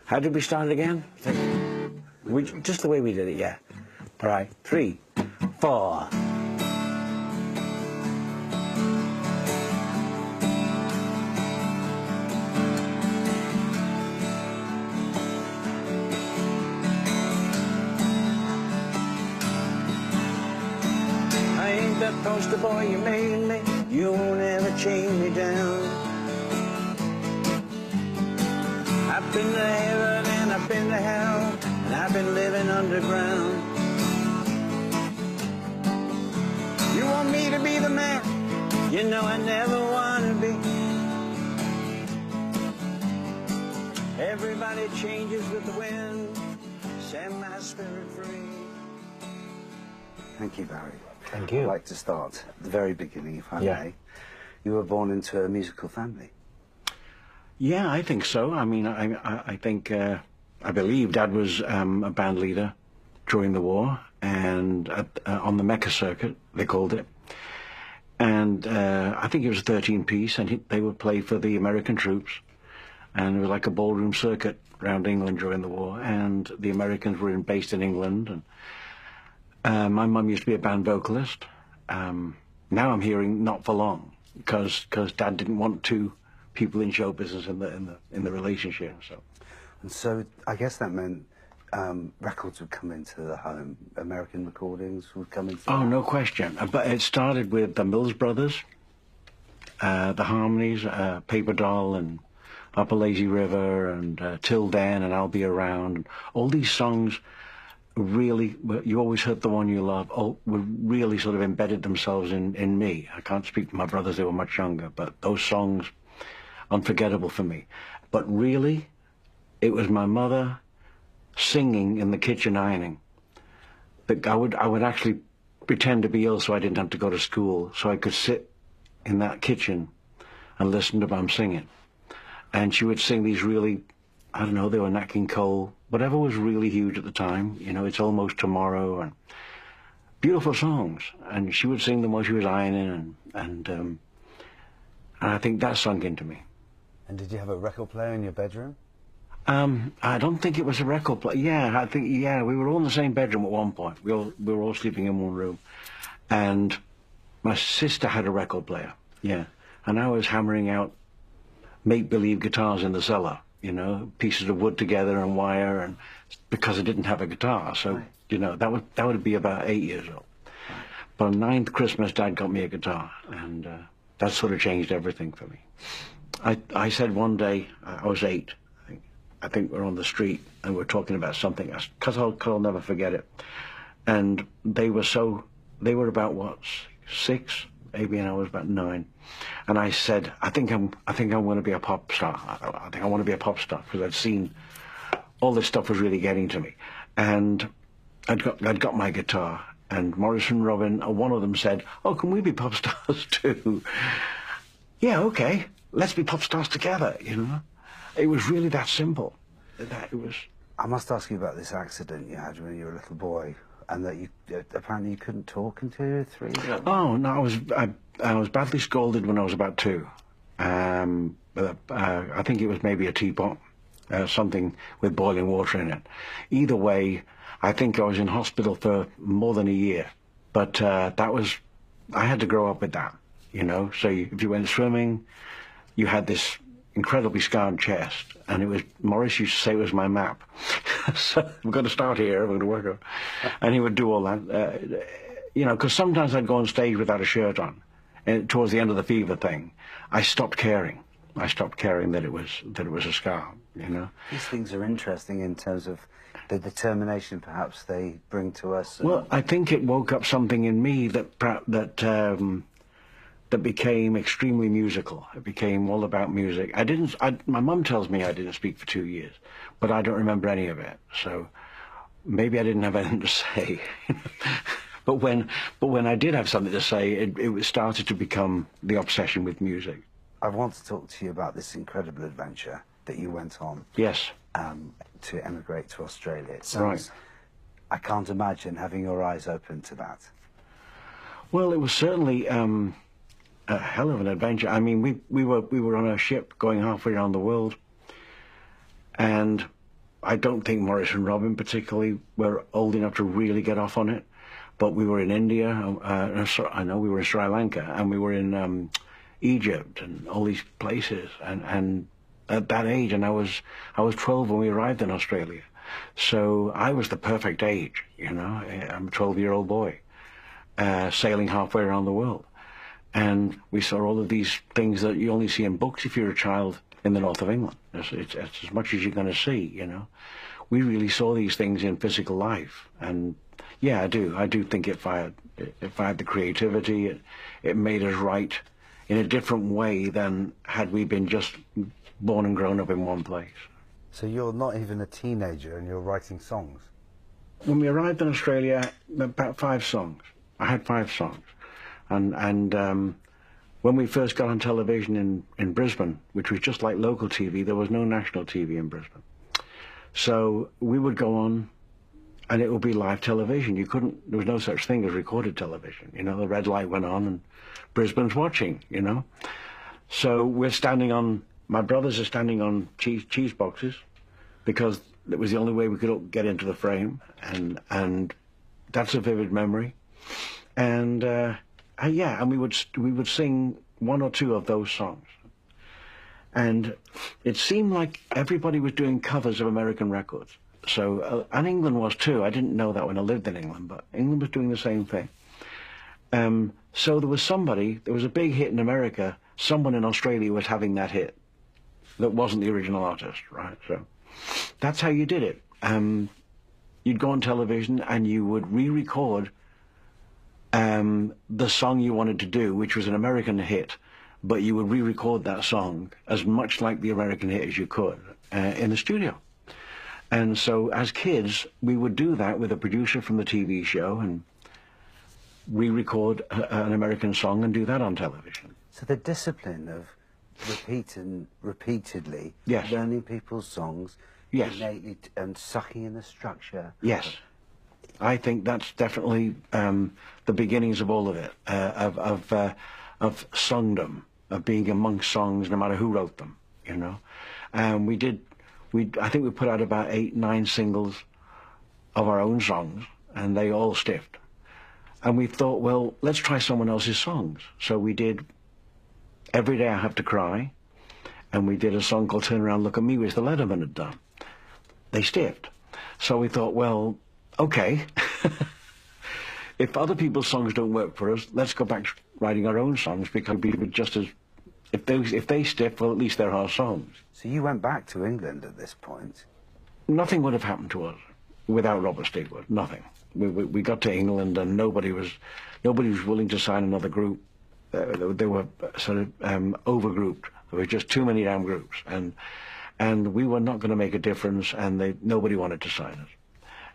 How did we start it again? Just the way we did it, yeah. All right, 3, 4. I ain't that poster boy you made me. You won't ever chain me down. I've been to heaven and I've been to hell, and I've been living underground. You want me to be the man, you know I never want to be. Everybody changes with the wind, set my spirit free. Thank you, Barry. Thank you. I'd like to start at the very beginning, if I Yeah. may. You were born into a musical family. Yeah, I think so. I mean, I think, I believe Dad was a band leader during the war, and on the Mecca circuit, they called it. And I think it was a 13-piece, and they would play for the American troops. And it was like a ballroom circuit around England during the war, and the Americans were based in England. And my mum used to be a band vocalist. Now I'm hearing not for long, because Dad didn't want two people in show business in the relationship. So I guess that meant records would come into the home. American recordings would come into. Oh, no question. But it started with the Mills Brothers, the Harmonies, Paper Doll, and Up a Lazy River, and Till Then, and I'll Be Around. And all these songs really, You Always Hurt the One You Love, were really sort of embedded themselves in me. I can't speak for my brothers, they were much younger, but those songs, unforgettable for me. But really, it was my mother singing in the kitchen ironing. That I would actually pretend to be ill so I didn't have to go to school, so I could sit in that kitchen and listen to Mum singing. And she would sing these really, I don't know, they were Nat King Cole, whatever was really huge at the time, you know, It's Almost Tomorrow, and beautiful songs. And she would sing them while she was ironing, and I think that sunk into me. And did you have a record player in your bedroom? I don't think it was a record player. Yeah, I think, yeah, we were all in the same bedroom at one point. We were all sleeping in one room. And my sister had a record player, yeah. And I was hammering out make-believe guitars in the cellar, you know, pieces of wood together and wire, and because I didn't have a guitar. So, right. You know, that would be about 8 years old. Right. But on 9th Christmas, Dad got me a guitar, and that sort of changed everything for me. I said one day, I was 8, I think we're on the street, and we're talking about something, because I'll never forget it. And they were about, what, 6, maybe, and I was about 9. And I said, I think I'm going to be a pop star. I think I want to be a pop star, because I'd seen all this stuff was really getting to me. And I'd got my guitar, and Morris and Robin, one of them said, oh, can we be pop stars too? Yeah, okay. Let's be pop stars together, you know. It was really that simple. That it was. I must ask you about this accident you had when you were a little boy, and that you apparently you couldn't talk until you were 3. Oh no, I was badly scalded when I was about 2. I think it was maybe a teapot, something with boiling water in it. Either way, I think I was in hospital for more than a year. But I had to grow up with that, you know. So if you went swimming, you had this incredibly scarred chest, and it was, Morris used to say it was my map. So we're going to start here, we're going to work on. And he would do all that, you know, because sometimes I'd go on stage without a shirt on. And towards the end of the fever thing, I stopped caring. I stopped caring that it was a scar, you know. These things are interesting in terms of the determination perhaps they bring to us. Well, I think it woke up something in me that became extremely musical. It became all about music. My mum tells me I didn't speak for 2 years, but I don't remember any of it. So maybe I didn't have anything to say. But when I did have something to say, it started to become the obsession with music. I want to talk to you about this incredible adventure that you went on. Yes. To emigrate to Australia. It sounds, right. I can't imagine having your eyes open to that. Well, it was certainly a hell of an adventure. I mean, we were on a ship going halfway around the world, and I don't think Morris and Robin particularly were old enough to really get off on it, but we were in India, I know we were in Sri Lanka, and we were in Egypt and all these places, and at that age, and I was 12 when we arrived in Australia, so I was the perfect age, you know. I'm a 12-year-old boy sailing halfway around the world, and we saw all of these things that you only see in books if you're a child in the north of England. It's as much as you're going to see, you know. We really saw these things in physical life, and yeah, I do think it fired the creativity. It made us write in a different way than had we been just born and grown up in one place. So you're not even a teenager and you're writing songs? When we arrived in Australia, about 5 songs. I had 5 songs, and when we first got on television in Brisbane, which was just like local TV, there was no national TV in Brisbane. So we would go on, and it would be live television. There was no such thing as recorded television. You know, the red light went on, and Brisbane's watching, you know. So my brothers are standing on cheese boxes, because it was the only way we could get into the frame, and that's a vivid memory. And yeah, and we would sing 1 or 2 of those songs, and it seemed like everybody was doing covers of American records. So and England was too. I didn't know that when I lived in England, but England was doing the same thing. So there was a big hit in America. Someone in Australia was having that hit that wasn't the original artist, right? So that's how you did it. You'd go on television and you would re-record the song you wanted to do, which was an American hit, but you would re-record that song as much like the American hit as you could in the studio. And so as kids, we would do that with a producer from the TV show and re-record an American song and do that on television. So the discipline of repeatedly Yes. learning people's songs, Yes. innately and sucking in the structure. Yes. I think that's definitely the beginnings of all of it, of songdom, of being amongst songs no matter who wrote them, you know. And I think we put out about 8, 9 singles of our own songs, and they all stiffed. And we thought, well, let's try someone else's songs. So we did Every Day I Have to Cry, and we did a song called Turn Around Look at Me, which the Letterman had done. They stiffed. So we thought, well, okay, if other people's songs don't work for us, let's go back to writing our own songs, because we would just as, if they stiff, well, at least they're our songs. So you went back to England at this point? Nothing would have happened to us without Robert Stigwood. Nothing. We got to England and nobody was willing to sign another group. They were sort of overgrouped. There were just too many damn groups, and we were not going to make a difference, and nobody wanted to sign us.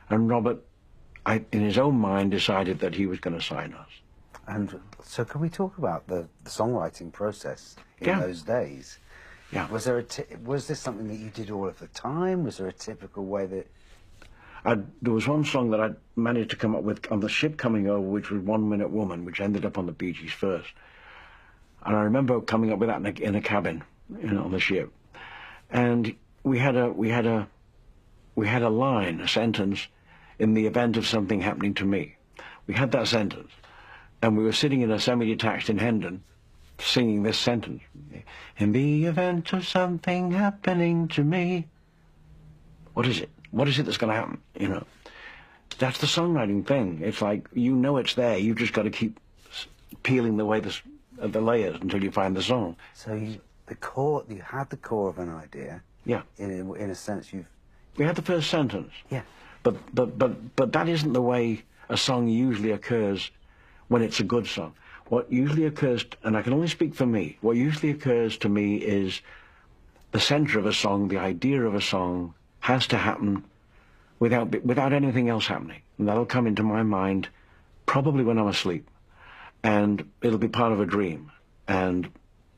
And Robert, in his own mind, decided that he was going to sign us. And so can we talk about the songwriting process in those days? Yeah. Was this something that you did all of the time? Was there a typical way that... There was one song that I managed to come up with on the ship coming over, which was 1 Minute Woman, which ended up on the Bee Gees first. And I remember coming up with that in a cabin, you know, on the ship. And we had a line, a sentence, in the event of something happening to me. We had that sentence, and we were sitting in a semi-detached in Hendon, singing this sentence. In the event of something happening to me. What is it? What is it that's going to happen? You know, that's the songwriting thing. It's like, you know it's there. You've just got to keep peeling the layers until you find the song. So you had the core of an idea. Yeah. In a sense, We had the first sentence. Yeah. But that isn't the way a song usually occurs when it's a good song. What usually occurs, and I can only speak for me, what usually occurs to me is the center of a song, the idea of a song, has to happen without anything else happening. And that'll come into my mind probably when I'm asleep. And it'll be part of a dream. And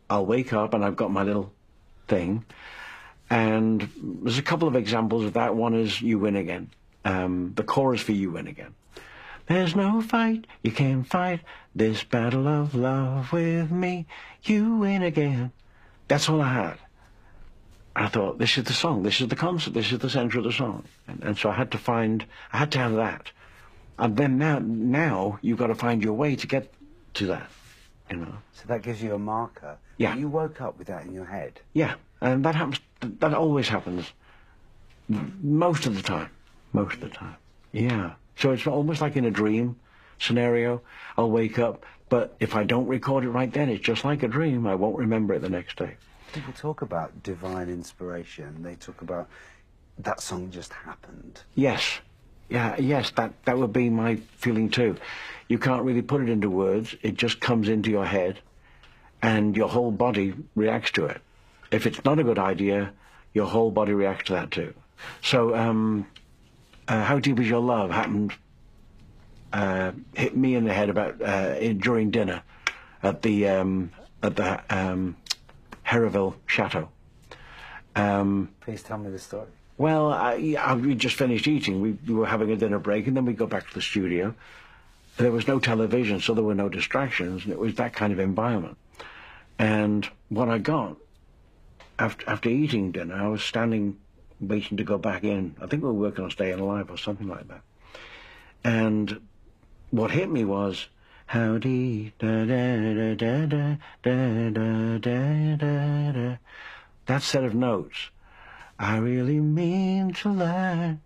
I'll wake up and I've got my little thing. And there's a couple of examples of that. One is You Win Again. The chorus for You Win Again. There's no fight, you can't fight this battle of love with me. You win again. That's all I had. I thought, this is the song, this is the concept, this is the centre of the song. And so I had to have that. And then now you've got to find your way to get to that, you know. So that gives you a marker. Yeah. You woke up with that in your head. Yeah, and that happens, that always happens. Most of the time. Most of the time. Yeah. So it's almost like in a dream scenario. I'll wake up, but if I don't record it right then, it's just like a dream. I won't remember it the next day. People talk about divine inspiration. They talk about that song just happened. Yes. Yeah, yes, that would be my feeling too. You can't really put it into words. It just comes into your head and your whole body reacts to it. If it's not a good idea, your whole body reacts to that too. So, How Deep Is Your Love happened, hit me in the head about during dinner at the Herreville Chateau. Please tell me the story. Well, we just finished eating. We were having a dinner break, and then we go back to the studio. There was no television, so there were no distractions, and it was that kind of environment. And what I got, after eating dinner, I was standing waiting to go back in. I think we were working on Staying Alive or something like that. And what hit me was, how deep, da da da da da da da da da da. That set of notes, I really mean to learn.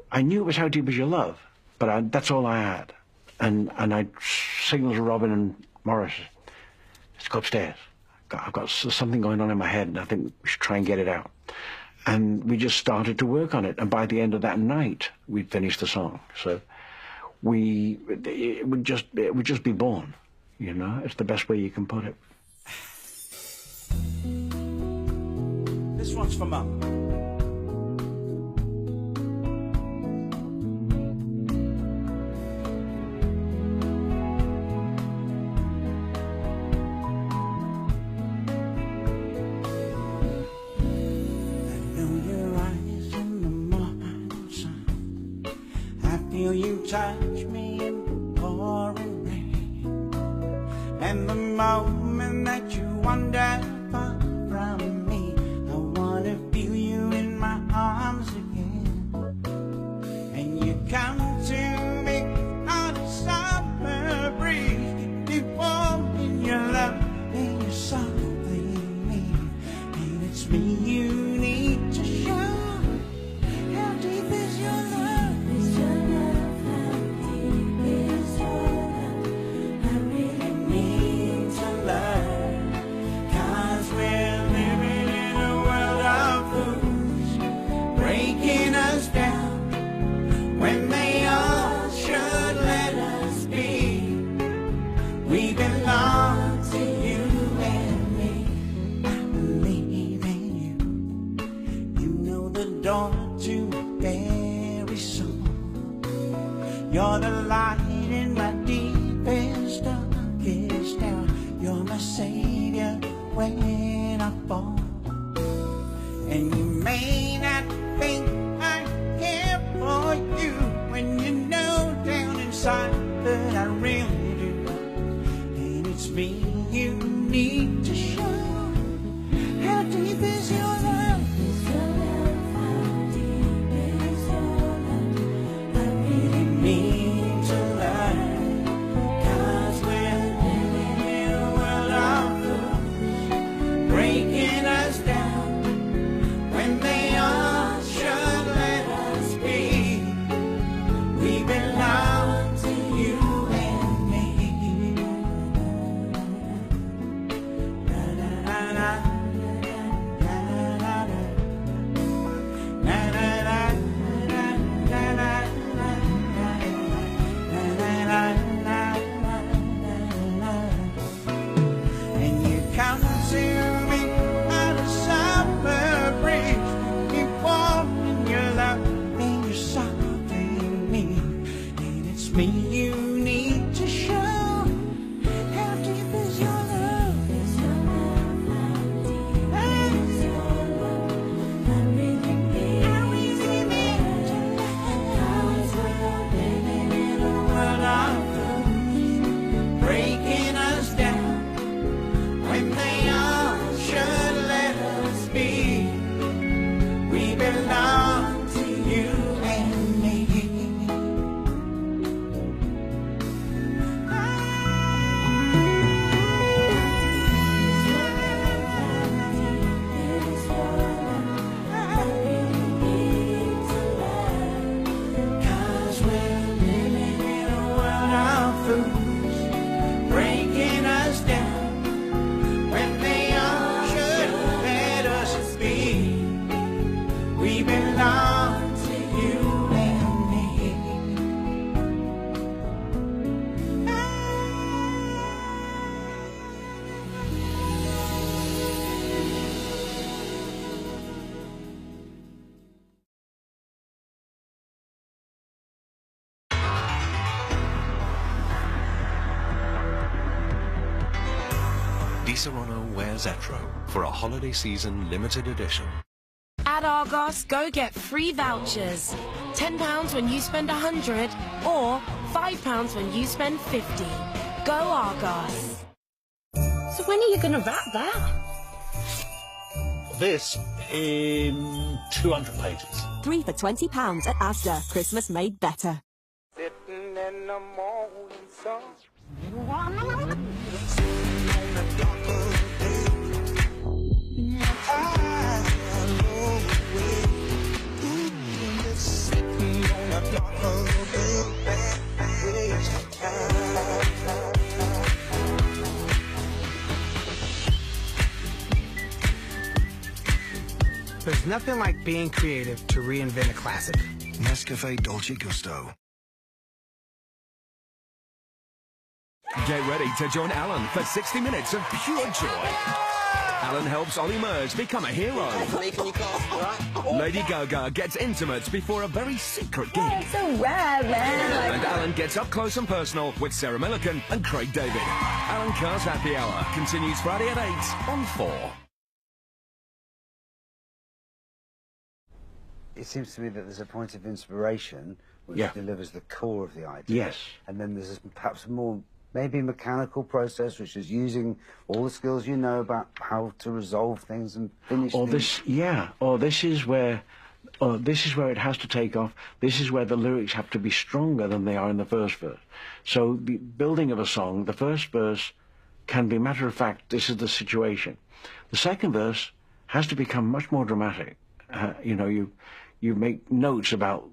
I knew it was How Deep Is Your Love, but that's all I had. And I signaled to Robin and Morris, let's go upstairs. I've got something going on in my head, and I think we should try and get it out. And we just started to work on it, and by the end of that night, we'd finished the song. So it would just be born, you know. It's the best way you can put it. This one's for Mum. You touch me in the pouring rain, and the moment that you wander far from me, I wanna feel you in my arms again. And you come to me on a summer breeze, keep warm in your love and your something me, and it's me you need to show. How deep is your love? You're the light in my deepest, darkest hour. You're my savior when I fall. And you may not think I care for you, when you know down inside that I really do. And it's me you need to show. How deep is your love? Disaronno wears Etro for a holiday season limited edition. At Argos, go get free vouchers. £10 when you spend 100 or £5 when you spend 50. Go Argos. So when are you going to wrap that? This in 200 pages. 3 for £20 at Asda. Christmas made better. Sitting in the morning sun. There's nothing like being creative to reinvent a classic. Nescafe Dolce Gusto. Get ready to join Alan for 60 minutes of pure joy. Alan helps Ollie Murs become a hero. Lady Gaga gets intimate before a very secret gig. It's so rare, man. And Alan gets up close and personal with Sarah Millican and Craig David. Alan Carr's Happy Hour continues Friday at 8 on 4. It seems to me that there's a point of inspiration which Yeah. delivers the core of the idea. Yes. And then there's perhaps more, maybe mechanical process, which is using all the skills you know about how to resolve things and finish Or things. this, yeah, or this is where it has to take off. This is where the lyrics have to be stronger than they are in the first verse. So the building of a song, the first verse can be matter of fact, this is the situation. The second verse has to become much more dramatic. You know, you make notes about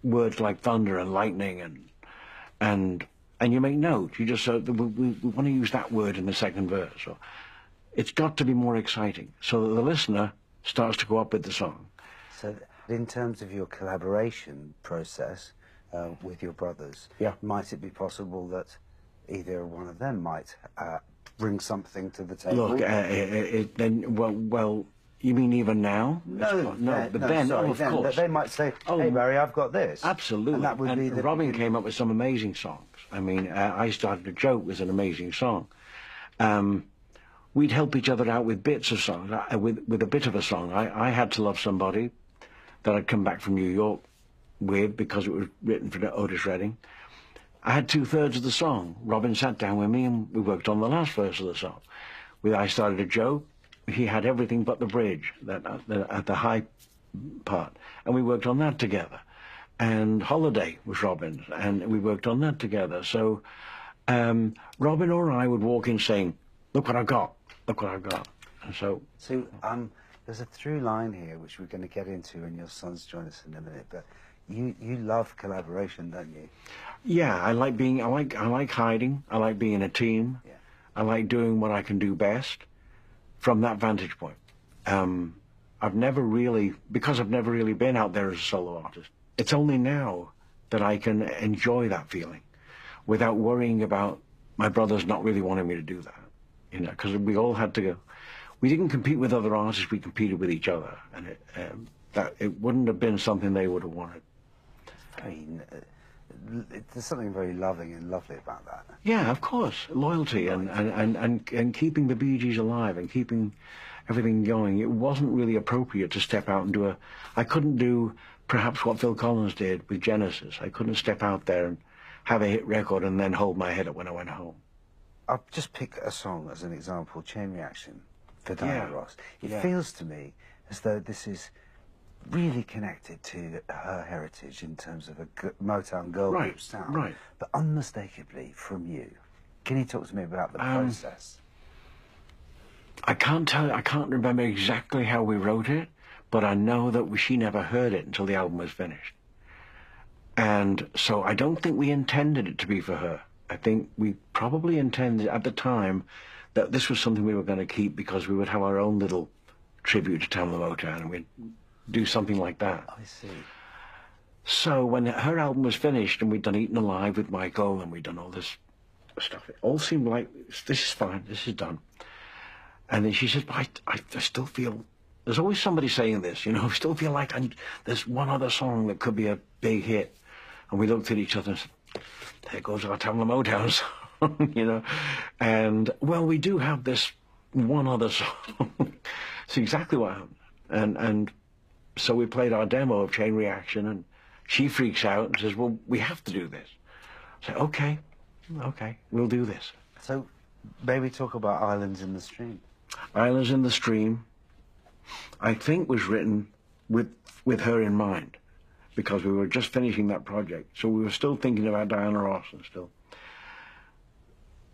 words like thunder and lightning and you make notes. You just we want to use that word in the second verse. So it's got to be more exciting so that the listener starts to go up with the song. So in terms of your collaboration process with your brothers, Yeah. might it be possible that either one of them might bring something to the table? Look, then well. You mean even now? No, but then, sorry, of course. They might say, Oh, hey, Barry, I've got this. Absolutely. And that would be the Robin beginning. came up with some amazing songs. I mean, I Started a Joke was an amazing song. We'd help each other out with bits of songs, with a bit of a song. I Had to Love Somebody that I'd come back from New York with because it was written for Otis Redding. I had 2/3 of the song. Robin sat down with me and we worked on the last verse of the song. With I Started a Joke, he had everything but the bridge, at the high part, and we worked on that together. And Holiday was Robin's, and we worked on that together. So Robin or I would walk in saying, look what I've got, look what I've got. And so there's a through line here which we're going to get into when your sons join us in a minute, but you love collaboration, don't you? yeah, I like hiding, I like being a team, Yeah. I like doing what I can do best from that vantage point. I've never really been out there as a solo artist. It's only now that I can enjoy that feeling without worrying about my brothers not really wanting me to do that, you know, because we all had to go. We didn't compete with other artists, we competed with each other, and it wouldn't have been something they would have wanted. I mean, there's something very loving and lovely about that. Yeah, of course, loyalty and keeping the Bee Gees alive and keeping everything going. It wasn't really appropriate to step out and do I couldn't do perhaps what Phil Collins did with Genesis. I couldn't step out there and have a hit record and then hold my head up when I went home. I'll just pick a song as an example, Chain Reaction, for Diana Yeah. Ross. It Yeah. feels to me as though this is really connected to her heritage in terms of a Motown girl Right, group sound, right. but unmistakably from you. Can you talk to me about the process? I can't remember exactly how we wrote it, but I know that she never heard it until the album was finished. And so I don't think we intended it to be for her. I think we probably intended at the time that this was something we were going to keep because we would have our own little tribute to Tamla Motown and we'd do something like that. I see. So when her album was finished and we'd done Eaten Alive with Michael and we'd done all this stuff, it all seemed like, this is fine, this is done. And then she said, I still feel, there's always somebody saying this, you know, I still feel like there's one other song that could be a big hit. And we looked at each other and said, there goes our Tamla Motown song, you know. And, well, we do have this one other song. It's exactly what happened. And so we played our demo of Chain Reaction, and she freaks out and says, well, we have to do this. I say, okay, we'll do this. So maybe talk about Islands in the Stream. Islands in the Stream, I think, was written with her in mind, because we were just finishing that project. So we were still thinking about Diana Ross and still.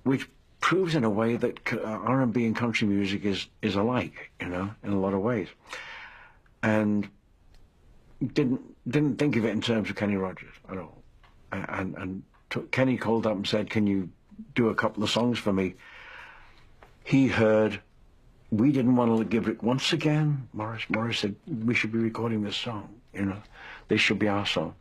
Which proves in a way that R&B and country music is alike, you know, in a lot of ways. And didn't think of it in terms of Kenny Rogers at all. And Kenny called up and said, can you do a couple of songs for me? He heard, we didn't want to give it once again. Morris said, we should be recording this song, you know, this should be our song.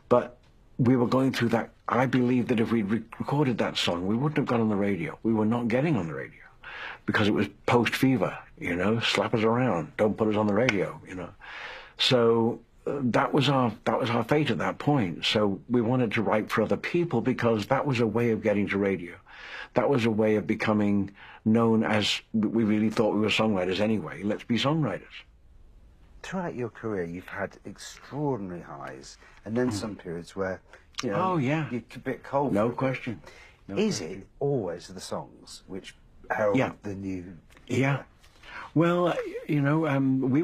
But we were going through that. I believe that if we'd recorded that song, we wouldn't have got on the radio. We were not getting on the radio because it was post-fever, you know, slap us around, don't put us on the radio, you know. So that was our fate at that point. So we wanted to write for other people because that was a way of getting to radio. That was a way of becoming known as, we really thought we were songwriters anyway. Let's be songwriters. Throughout your career, you've had extraordinary highs, and then some periods where, you know, oh, yeah, you're a bit cold. No question. Is it always the songs which herald the new? Yeah. Well, you know, we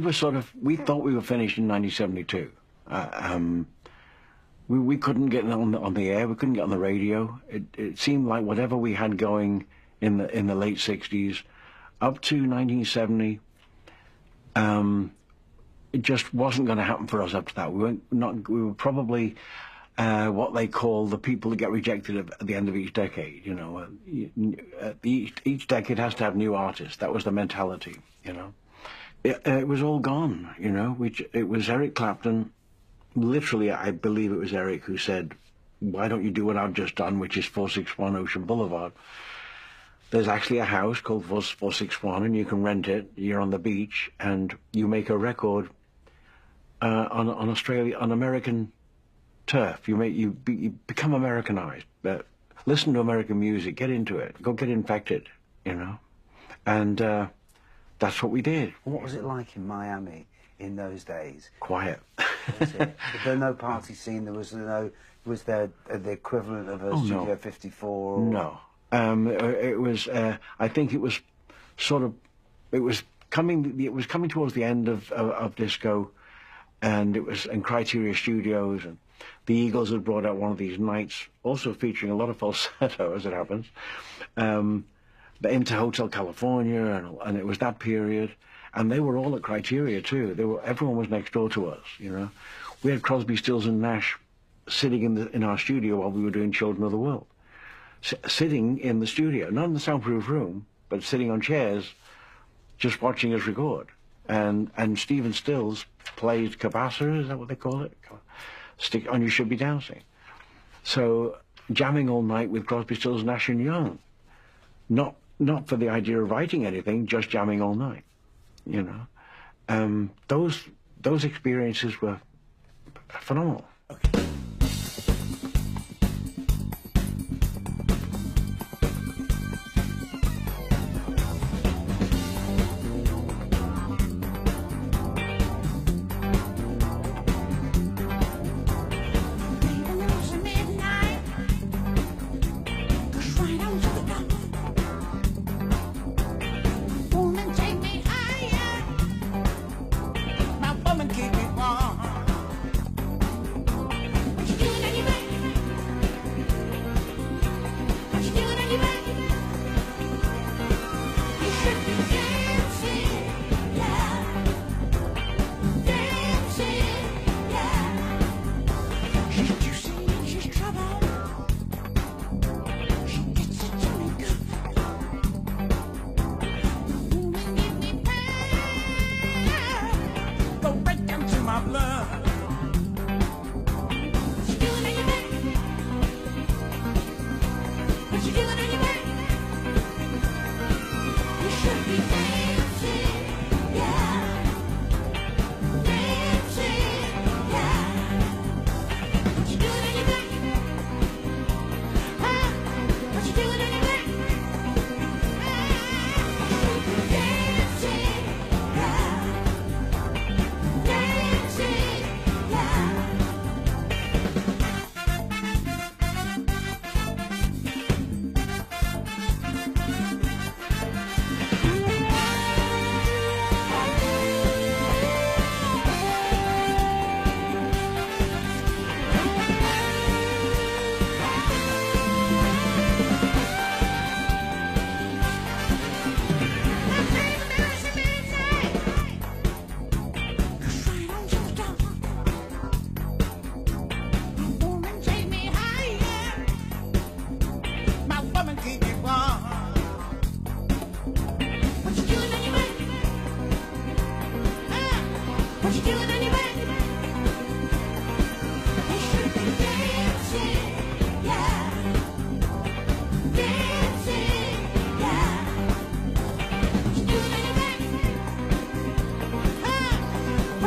thought we were finished in 1972. We couldn't get on the air. We couldn't get on the radio. It seemed like whatever we had going in the late 60s, up to 1970, it just wasn't going to happen for us after that. We were probably what they call the people that get rejected at the end of each decade. You know, each decade has to have new artists. That was the mentality. You know, it was all gone. You know, it was Eric Clapton. Literally, I believe it was Eric who said, "Why don't you do what I've just done, which is 461 Ocean Boulevard? There's actually a house called 461, and you can rent it. You're on the beach, and you make a record on American turf. You become Americanized. Listen to American music. Get into it. Go get infected. You know, and that's what we did. What was it like in Miami in those days? Quiet. Was there no party scene? Was there the equivalent of a Studio 54? Or? No. It was. I think it was sort of. It was coming towards the end of disco, and it was in Criteria Studios, and the Eagles had brought out one of these nights, also featuring a lot of falsetto, as it happens, into Hotel California, and it was that period, and they were all at Criteria too. Everyone was next door to us. You know, we had Crosby, Stills and Nash sitting in our studio while we were doing Children of the World. Sitting in the studio, not in the soundproof room, but sitting on chairs, just watching us record. And Stephen Stills played cabasa, is that what they call it? Stick on You Should Be Dancing. So jamming all night with Crosby, Stills, Nash and Young. Not for the idea of writing anything, just jamming all night. You know, those experiences were phenomenal. Okay.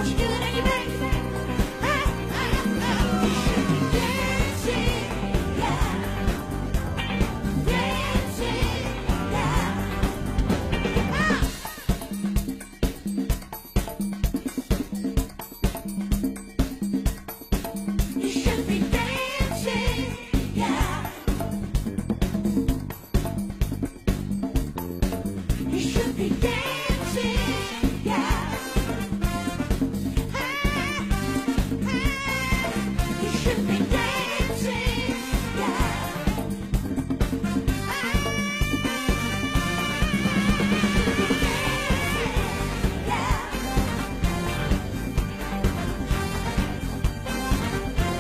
what you doing in your brain? You should be dancing, yeah. Dancing, yeah. You should be dancing, yeah. You should be dancing, yeah. You should be dancing, yeah.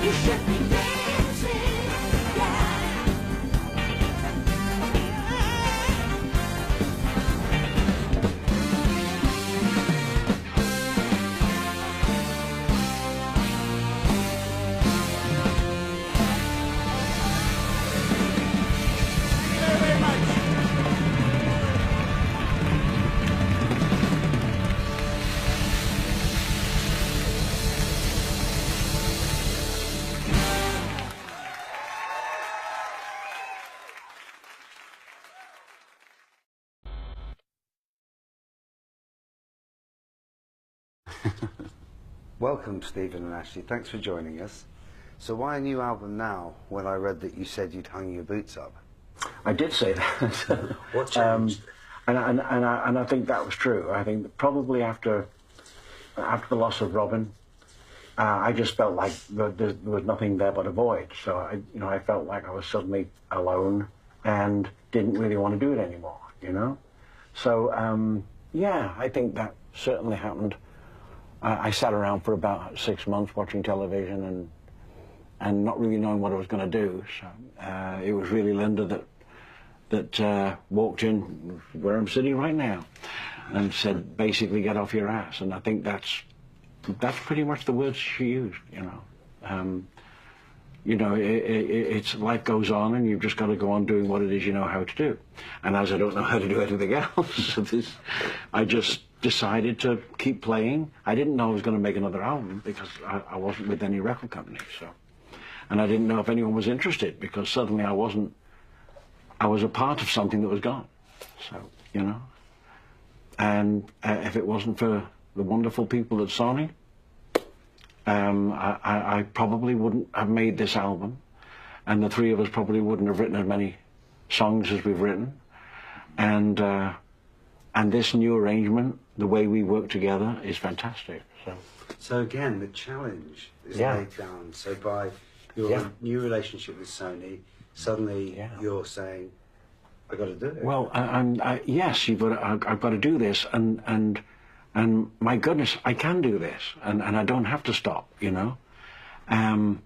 You should be dancing, yeah. Welcome, Stephen and Ashley. Thanks for joining us. So why a new album now, when I read that you said you'd hung your boots up? I did say that. What changed? And I think that was true. I think that probably after the loss of Robin, I just felt like there was nothing there but a void. So I felt like I was suddenly alone and didn't really want to do it anymore. So yeah, I think that certainly happened. I sat around for about 6 months watching television and not really knowing what I was going to do. So it was really Linda that walked in where I'm sitting right now and said, basically, get off your ass. And I think that's pretty much the words she used. It's life goes on, and you've just got to go on doing what it is you know how to do. And as I don't know how to do anything else, I just decided to keep playing. I didn't know I was going to make another album because I wasn't with any record company. And I didn't know if anyone was interested because suddenly I was a part of something that was gone. So, and if it wasn't for the wonderful people at Sony, I probably wouldn't have made this album, and the three of us probably wouldn't have written as many songs as we've written. And this new arrangement, the way we work together, is fantastic. So again, the challenge is laid down. So by your new relationship with Sony, suddenly you're saying, "I got to do it." Well, yes, I've got to do this, and my goodness, I can do this, and I don't have to stop. I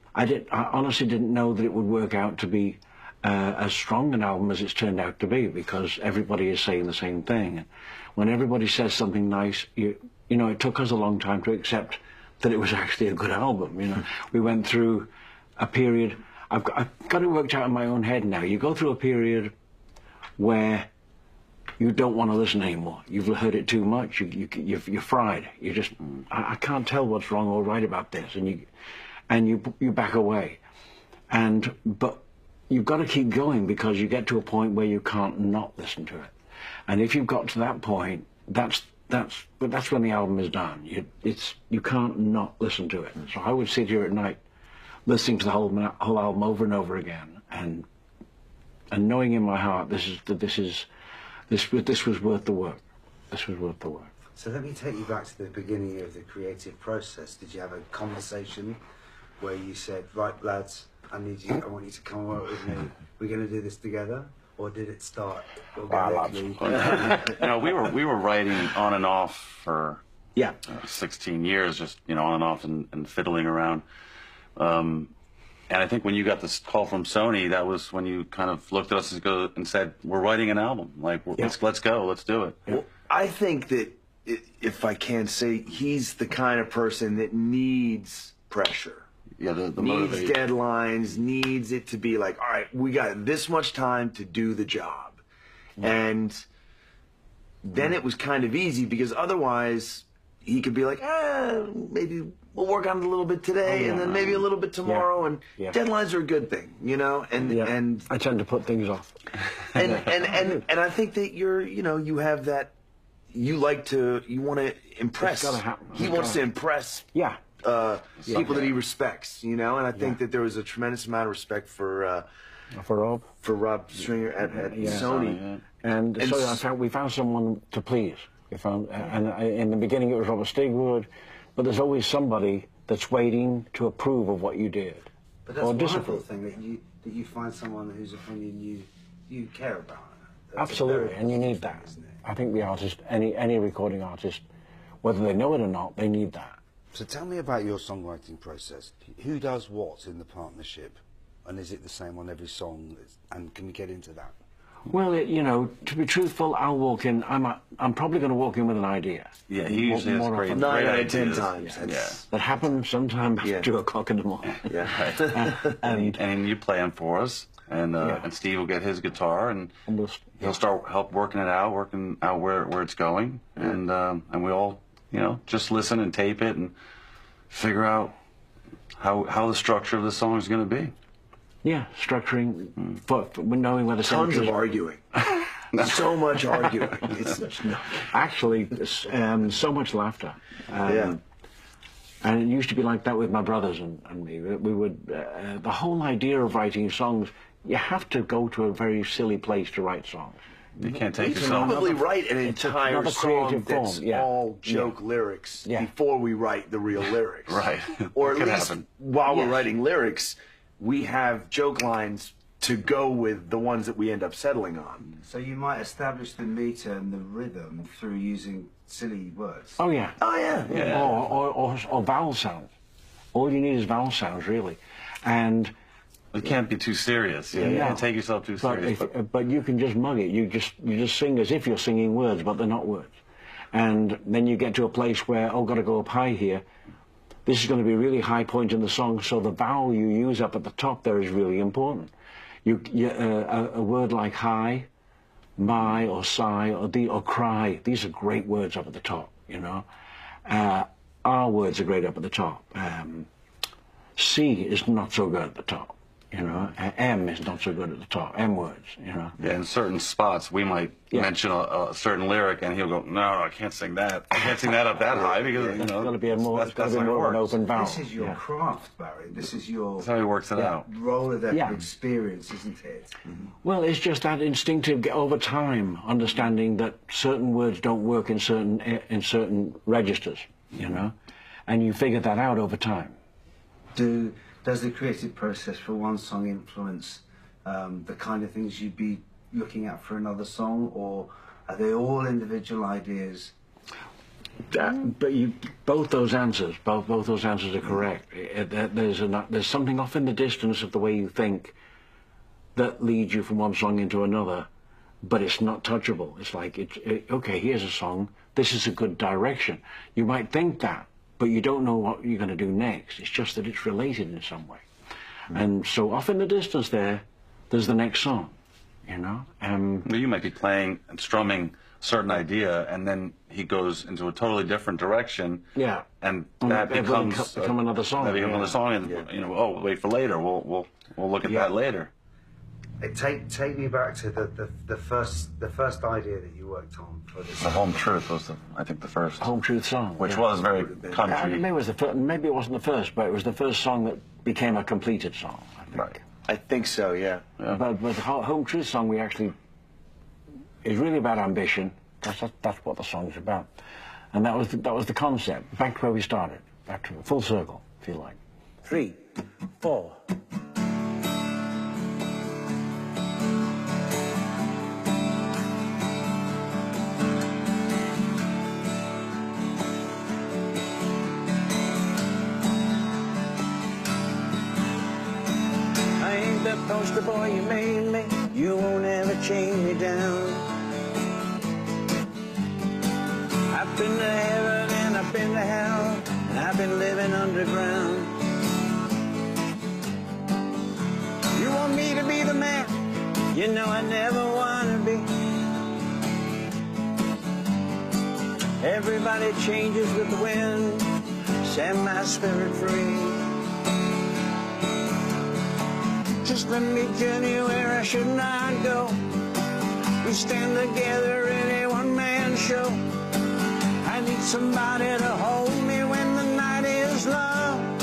honestly didn't know that it would work out to be as strong an album as it's turned out to be, because everybody is saying the same thing. When everybody says something nice, it took us a long time to accept that it was actually a good album. We went through a period. I've got it worked out in my own head now. You go through a period where you don't want to listen anymore. You've heard it too much. You're fried. You just, I can't tell what's wrong or right about this, and you back away. But you've got to keep going, because you get to a point where you can't not listen to it. And if you've got to that point, that's when the album is done. You can't not listen to it. So I would sit here at night listening to the whole album over and over again, and knowing in my heart this was worth the work. This was worth the work. So let me take you back to the beginning of the creative process. Did you have a conversation where you said, "Right, lads, I want you to come work with me. We're going to do this together"? Or did it start organically? We were writing on and off for 16 years, just on and off and fiddling around. And I think when you got this call from Sony, that was when you kind of looked at us and said, "We're writing an album. Let's go. Let's do it." Well, I think that, if I can say, he's the kind of person that needs pressure. Yeah, the needs motivation. Deadlines, needs it to be like, all right, we got this much time to do the job. And then it was kind of easy, because otherwise he could be like, maybe we'll work on it a little bit today, and then maybe a little bit tomorrow. And deadlines are a good thing, you know. And I tend to put things off. And I think that you have that. You want to impress. It's gotta happen. He wants to impress. People that he respects, you know. And I think that there was a tremendous amount of respect for Rob Stringer at Sony. And so we found someone to please. We found, and in the beginning it was Robert Stigwood, but there's always somebody that's waiting to approve of what you did, but that's a wonderful thing that you find someone whose opinion you care about. That's absolutely, and you need that. I think the artist, any recording artist, whether they know it or not, they need that. So tell me about your songwriting process. Who does what in the partnership, and is it the same on every song? And can we get into that? Well, to be truthful, I'll walk in. I'm probably going to walk in with an idea. Yeah, he usually has great 9 out of 10 ideas. times. That happens sometime after 2 o'clock in the morning. And you play them for us, and Steve will get his guitar, and he'll help working out where it's going, and we all just listen and tape it and figure out how the structure of the song is going to be. Yeah, structuring, but knowing where the tons of arguing. So much arguing. Actually, so much laughter. And it used to be like that with my brothers and me. We would, the whole idea of writing songs, you have to go to a very silly place to write songs. You can't take yourself. You can probably write an entire song that's all joke lyrics before we write the real lyrics. Right. Or at least while we're writing lyrics, we have joke lines to go with the ones that we end up settling on. So you might establish the meter and the rhythm through using silly words. Oh yeah. Oh yeah. Or vowel sounds. All you need is vowel sounds, really. And it can't be too serious. You can't take yourself too serious. But you can just mug it. You just sing as if you're singing words, but they're not words. And then you get to a place where, got to go up high here. This is going to be a really high point in the song, so the vowel you use up at the top there is really important. A word like high, my, or sigh, or cry, these are great words up at the top, Our words are great up at the top. C is not so good at the top. M is not so good at the top. M words, Yeah, in certain spots we might mention a certain lyric, and he'll go, "No, I can't sing that. I can't sing that up that high because it's got to be more of an open vowel." This is your craft, Barry. This is your. That's how he works it out. Rolodex experience, isn't it? Well, it's just that instinctive over time understanding that certain words don't work in certain registers, and you figure that out over time. Does the creative process for one song influence the kind of things you'd be looking at for another song, or are they all individual ideas? But both those answers are correct. There's something off in the distance of the way you think that leads you from one song into another, but it's not touchable. It's like, okay, here's a song, this is a good direction. You might think that, but you don't know what you're going to do next. It's just that it's related in some way. And so off in the distance there's the next song, Well, you might be playing and strumming a certain idea, and then he goes into a totally different direction. Yeah. And that becomes another song. That becomes another song, and wait for later. We'll look at that later. Take me back to the first idea that you worked on for this. The Home Truth was I think the first Home Truth song, which was very country. Maybe it wasn't the first, but it was the first song that became a completed song, I think. Right. I think so, yeah. But the Home Truth song is really about ambition. That's what the song's about, and that was the concept. Back to where we started, back to full circle, if you like. 3, 4. Poster boy, you made me. You won't ever chain me down. I've been to heaven and I've been to hell, and I've been living underground. You want me to be the man? I never want to be. Everybody changes with the wind. Set my spirit free. Just let me tell you where I should not go. We stand together in a one-man show. I need somebody to hold me when the night is long.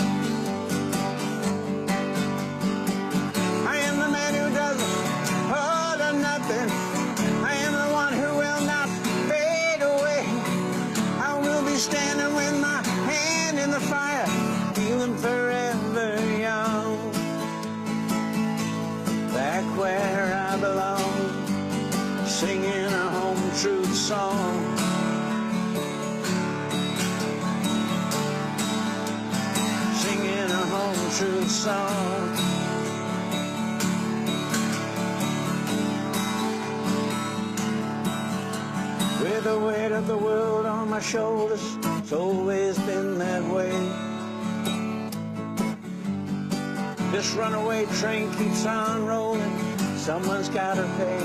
I am the man who doesn't hold on nothing. I am the one who will not fade away. I will be standing with my hand in the fire, feeling forever young. Back where I belong, singing a home truth song. Singing a home truth song. With the weight of the world on my shoulders, it's always been that way. This runaway train keeps on rolling, someone's gotta pay.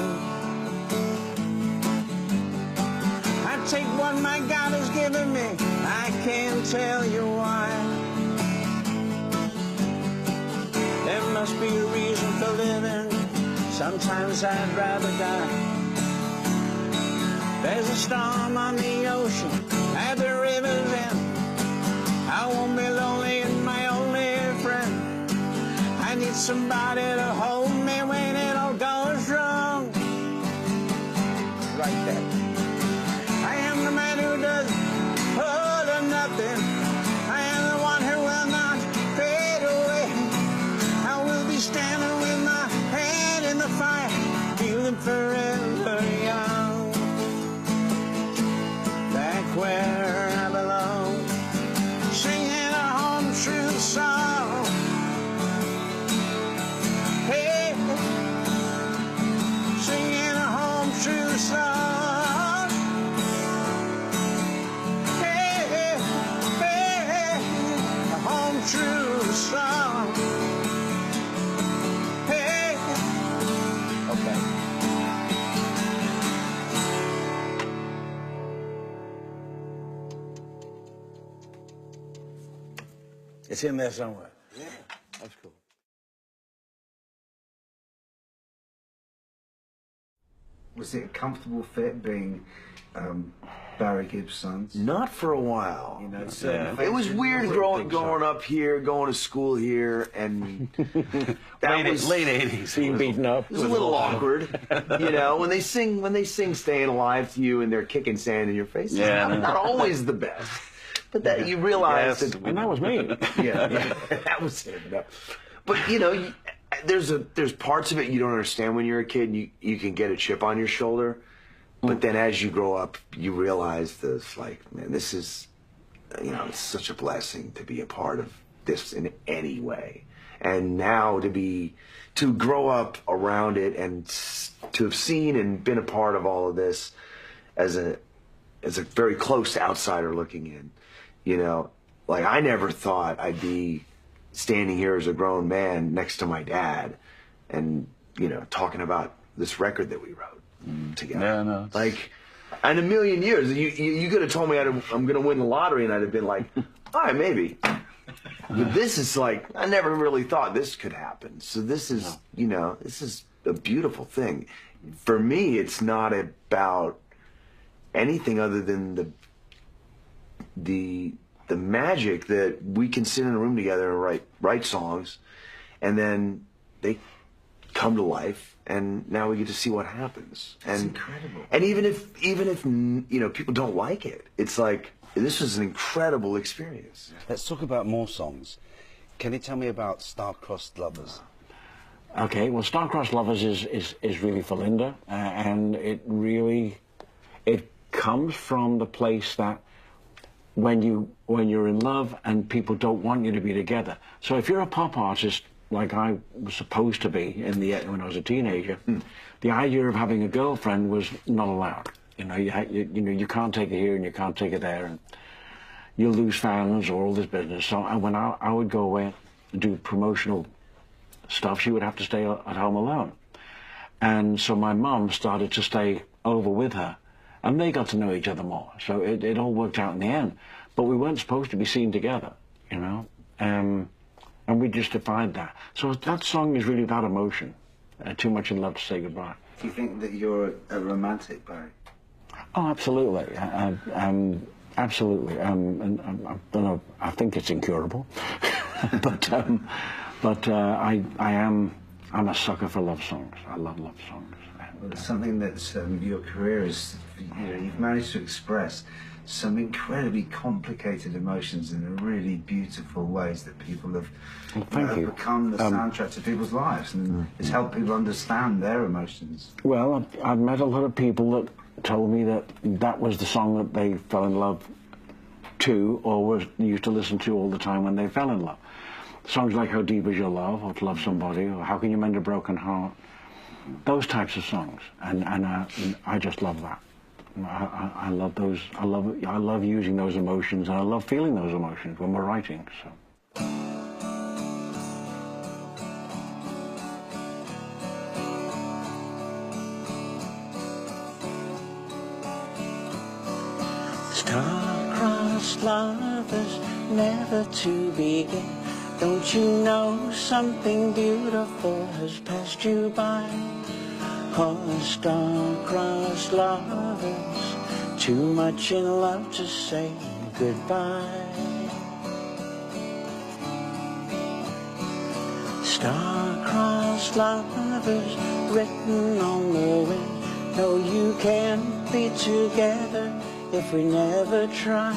I take what my God has given me, I can't tell you why. There must be a reason for living, sometimes I'd rather die. There's a storm on the ocean, at the river's end. I won't be lonely in my only friend. I need somebody to hold me when it all goes wrong. Right there. I am the man who doesn't hold on nothing. I am the one who will not fade away. I will be standing with my hand in the fire, feeling forever young. Back where I belong, singing a home truth song. Hey, singing a home truth song. Hey, hey, hey, a home truth song. Hey, okay. It's in there somewhere. Yeah, that's cool. Was it a comfortable fit being Barry Gibb's sons? Not for a while. You know, It was weird growing up here, going to school here, and that was late 80s. Being beaten up. It was a little awkward, you know, when they sing "Staying Alive" to you, and they're kicking sand in your face. Yeah, it's not always the best. But that you realize that, and that was me. yeah, that was him. No. But you know, there's parts of it you don't understand when you're a kid. And you can get a chip on your shoulder, but then as you grow up, you realize this, like, man, this is, you know, it's such a blessing to be a part of this in any way. And now to grow up around it and to have seen and been a part of all of this as a very close outsider looking in. You know, like, I never thought I'd be standing here as a grown man next to my dad and, you know, talking about this record that we wrote together. Yeah, no. Like, in a million years, you could have told me I'm going to win the lottery, and I'd have been like, all right, maybe. But this is like, I never really thought this could happen. So this is, you know, this is a beautiful thing. For me, it's not about anything other than the magic that we can sit in a room together and write songs, and then they come to life, and now we get to see what happens. It's incredible. And even if you know, people don't like it, it's like, this was an incredible experience. Let's talk about more songs. Can you tell me about Star-Crossed Lovers? Okay, well, Star-Crossed Lovers is really for Linda, and it comes from the place that when you're in love and people don't want you to be together. So if you're a pop artist, like I was supposed to be when I was a teenager, the idea of having a girlfriend was not allowed. You know, you can't take it here and you can't take it there, and you'll lose fans or all this business. So when I would go away and do promotional stuff, she would have to stay at home alone. And so my mum started to stay over with her, and they got to know each other more. So it all worked out in the end. But we weren't supposed to be seen together, you know, and we just defied that. So that song is really about emotion. Too much in love to say goodbye. Do you think that you're a romantic, Barry? Oh, absolutely. Absolutely. And I don't know. I think it's incurable, but I'm a sucker for love songs. I love love songs. Well, it's something that's your career is. You know, you've managed to express some incredibly complicated emotions in a really beautiful ways that people have become the soundtrack to people's lives, and it's helped people understand their emotions. Well, I've met a lot of people that told me that that was the song that they fell in love to, or used to listen to all the time when they fell in love. Songs like How Deep Is Your Love, or To Love Somebody, or How Can You Mend a Broken Heart, those types of songs, and I just love that. I love those. I love using those emotions, and I love feeling those emotions when we're writing. So. Star-crossed lovers, never to begin. Don't you know something beautiful has passed you by? Oh, star-crossed lovers, too much in love to say goodbye. Star-crossed lovers, written on the wind. No, you can't be together if we never try.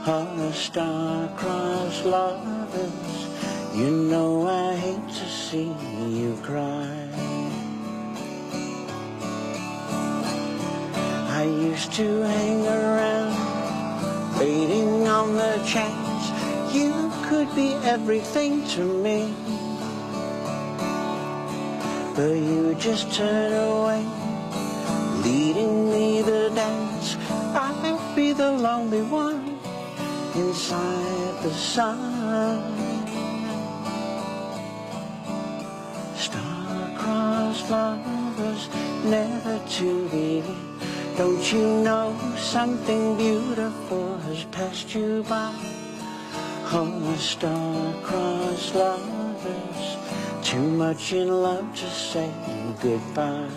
Oh, star-crossed lovers, you know I hate to see you cry. I used to hang around, waiting on the chance you could be everything to me. But you just turn away, leading me the dance. I'd be the lonely one inside the sun. Star-crossed lovers, never to begin. Don't you know something beautiful has passed you by? Oh, star-crossed lovers, too much in love to say goodbye.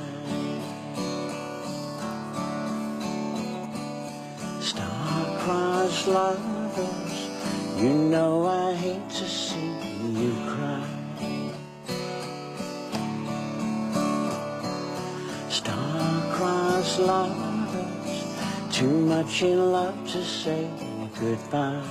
Star-crossed lovers, you know I hate to see you cry. Star-crossed lovers, too much in love to say goodbye.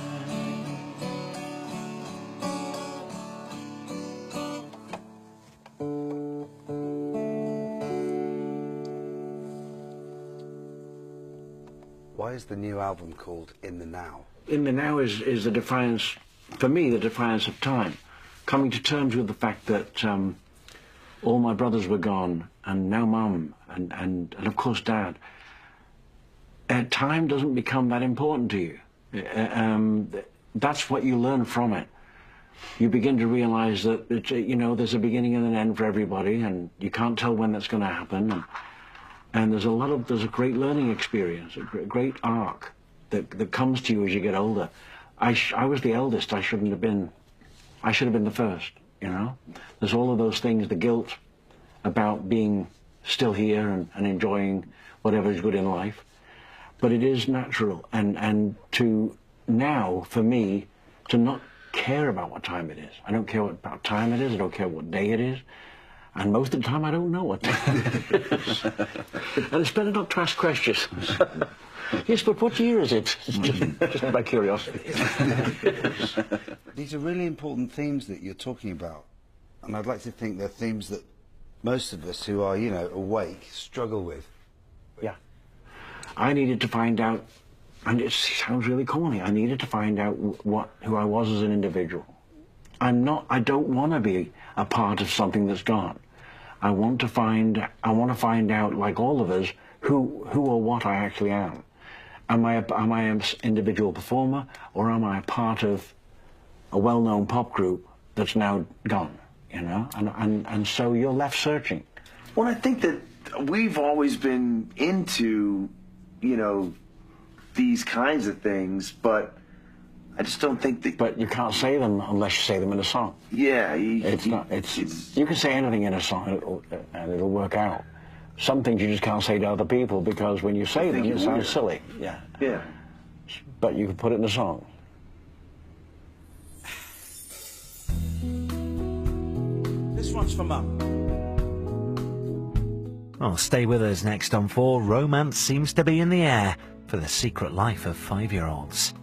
Why is the new album called In the Now? In the Now is the defiance, for me, the defiance of time. Coming to terms with the fact that all my brothers were gone, and now Mum, and of course Dad. Time doesn't become that important to you. That's what you learn from it. You begin to realize that you know, there's a beginning and an end for everybody, and you can't tell when that's going to happen. And there's a great learning experience, a great arc that comes to you as you get older. I was the eldest. I should have been the first, you know. There's all of those things, the guilt about being still here and enjoying whatever is good in life. But it is natural, and to now, for me, to not care about what time it is. I don't care what time it is, I don't care what day it is. And most of the time, I don't know what time it is. And it's better not to ask questions. Yes, but what year is it? Just by curiosity. These are really important themes that you're talking about. And I'd like to think they're themes that most of us who are, you know, awake struggle with. Yeah. I needed to find out, and it sounds really corny, I needed to find out who I was as an individual. I don't want to be a part of something that's gone. I want to find out, like all of us, who or what I actually am. Am I an individual performer, or am I a part of a well-known pop group that's now gone? You know, and so you're left searching. Well, I think that we've always been into you know, these kinds of things, but I just don't think that... But you can't say them unless you say them in a song. Yeah. You can say anything in a song and it'll work out. Some things you just can't say to other people because when you say them, it sounds silly. Yeah. Yeah. But you can put it in a song. This one's for Mum. Well, stay with us next on 4. Romance seems to be in the air for the secret life of 5-year-olds.